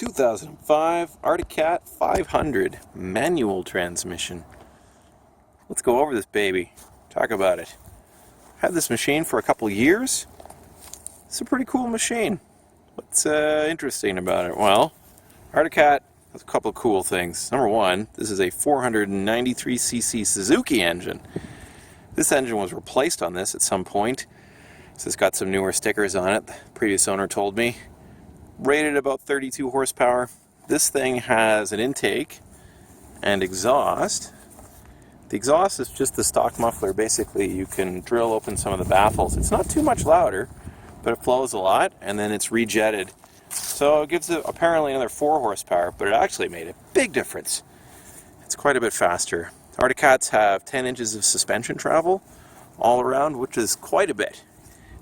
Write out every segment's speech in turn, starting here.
2005 Arctic Cat 500 manual transmission. Let's go over this baby. Talk about it. Had this machine for a couple years. It's a pretty cool machine. What's interesting about it? Well, Arctic Cat has a couple of cool things. Number one, this is a 493cc Suzuki engine. This engine was replaced on this at some point. So it's got some newer stickers on it, the previous owner told me. Rated about 32 horsepower. This thing has an intake and exhaust. The exhaust is just the stock muffler. Basically, you can drill open some of the baffles. It's not too much louder, but it flows a lot, and then it's rejetted. So it gives it apparently another 4 horsepower, but it actually made a big difference. It's quite a bit faster. Arctic Cats have 10 inches of suspension travel all around, which is quite a bit.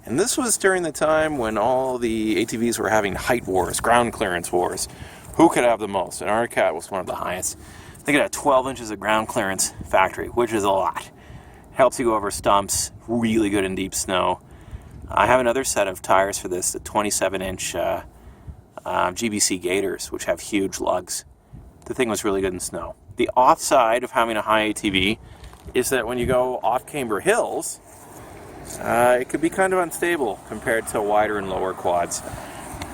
And this was during the time when all the ATVs were having height wars, ground clearance wars. Who could have the most? And Arctic Cat was one of the highest. I think it had 12 inches of ground clearance factory, which is a lot. Helps you go over stumps, really good in deep snow. I have another set of tires for this, the 27-inch GBC Gators, which have huge lugs. The thing was really good in snow. The offside of having a high ATV is that when you go off camber hills, it could be kind of unstable compared to wider and lower quads.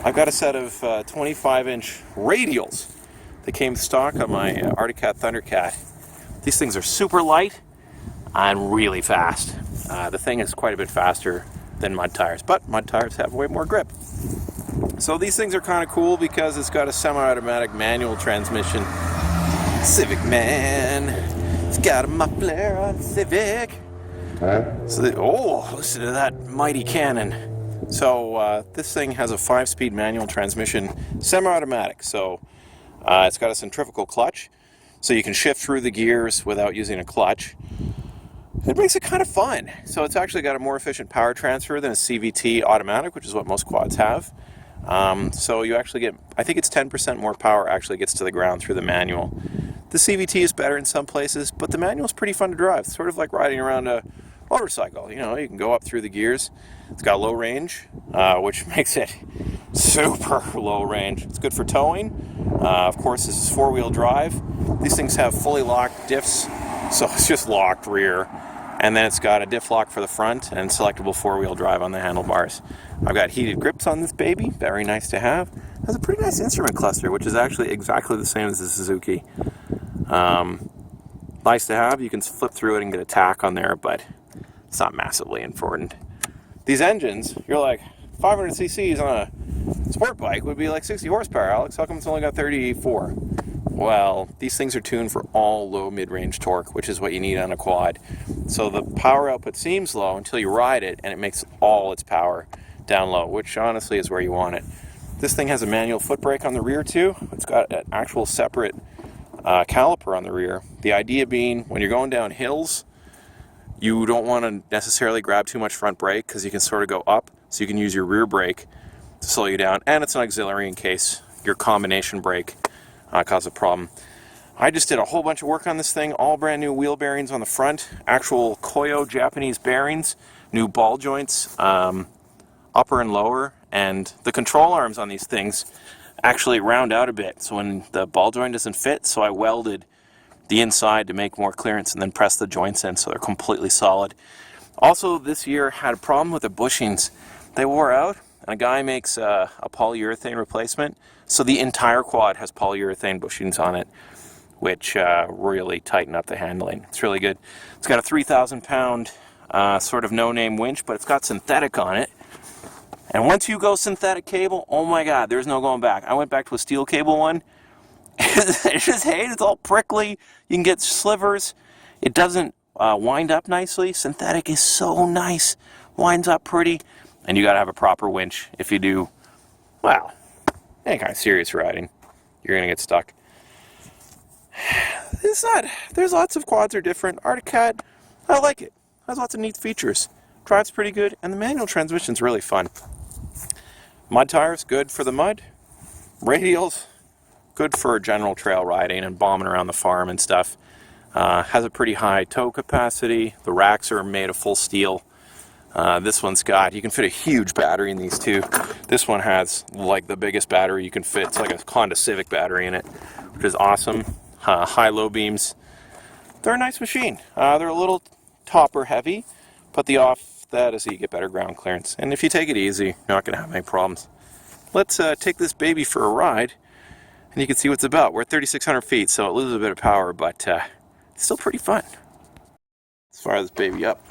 I've got a set of 25-inch radials that came stock on my Arctic Cat Thundercat. These things are super light and really fast. The thing is quite a bit faster than mud tires, but mud tires have way more grip. So these things are kind of cool because it's got a semi-automatic manual transmission. Civic man, it's got a muffler on Civic. So listen to that mighty cannon. So this thing has a 5-speed manual transmission, semi-automatic. So it's got a centrifugal clutch, so you can shift through the gears without using a clutch. It makes it kind of fun. So it's actually got a more efficient power transfer than a CVT automatic, which is what most quads have. So you actually get, I think it's 10% more power actually gets to the ground through the manual. The CVT is better in some places, but the manual is pretty fun to drive. It's sort of like riding around a motorcycle. You know, you can go up through the gears. It's got low range, which makes it super low range. It's good for towing. Of course, this is 4-wheel drive. These things have fully locked diffs, so it's just locked rear. And then it's got a diff lock for the front and selectable 4-wheel drive on the handlebars. I've got heated grips on this baby, very nice to have. It has a pretty nice instrument cluster, which is actually exactly the same as the Suzuki. Nice to have. You can flip through it and get a tack on there, but it's not massively important. These engines, you're like, 500 cc's on a sport bike would be like 60 horsepower, Alex. How come it's only got 34? Well, these things are tuned for all low mid-range torque, which is what you need on a quad. So the power output seems low until you ride it, and it makes all its power down low, which honestly is where you want it. This thing has a manual foot brake on the rear too. It's got an actual separate caliper on the rear. The idea being, when you're going down hills, you don't want to necessarily grab too much front brake because you can sort of go up, so you can use your rear brake to slow you down, and it's an auxiliary in case your combination brake causes a problem. I just did a whole bunch of work on this thing, all brand new wheel bearings on the front, actual Koyo Japanese bearings, new ball joints, upper and lower, and the control arms on these things actually round out a bit, so when the ball joint doesn't fit, so I welded the inside to make more clearance and then press the joints in so they're completely solid. Also, this year had a problem with the bushings. They wore out, and a guy makes a polyurethane replacement, so the entire quad has polyurethane bushings on it, which really tighten up the handling. It's really good. It's got a 3,000-pound sort of no-name winch, but it's got synthetic on it. And once you go synthetic cable, oh my God, there's no going back. I went back to a steel cable one. It's just hate. It's all prickly. You can get slivers. It doesn't wind up nicely. Synthetic is so nice. Winds up pretty. And you got to have a proper winch if you do, well, any kind of serious riding. You're going to get stuck. It's not, there's lots of quads are different. Arctic Cat, I like it. Has lots of neat features. Drives pretty good, and the manual transmission's really fun. Mud tires, good for the mud. Radials, good for general trail riding and bombing around the farm and stuff. Has a pretty high tow capacity. The racks are made of full steel. This one's got, you can fit a huge battery in these two. This one has like the biggest battery you can fit. It's like a Honda Civic battery in it, which is awesome. High-low beams. They're a nice machine. They're a little topper heavy, but the off that is so you get better ground clearance. And if you take it easy, you're not going to have any problems. Let's take this baby for a ride, and you can see what it's about. We're at 3,600 feet, so it loses a bit of power, but it's still pretty fun. Let's fire this baby up.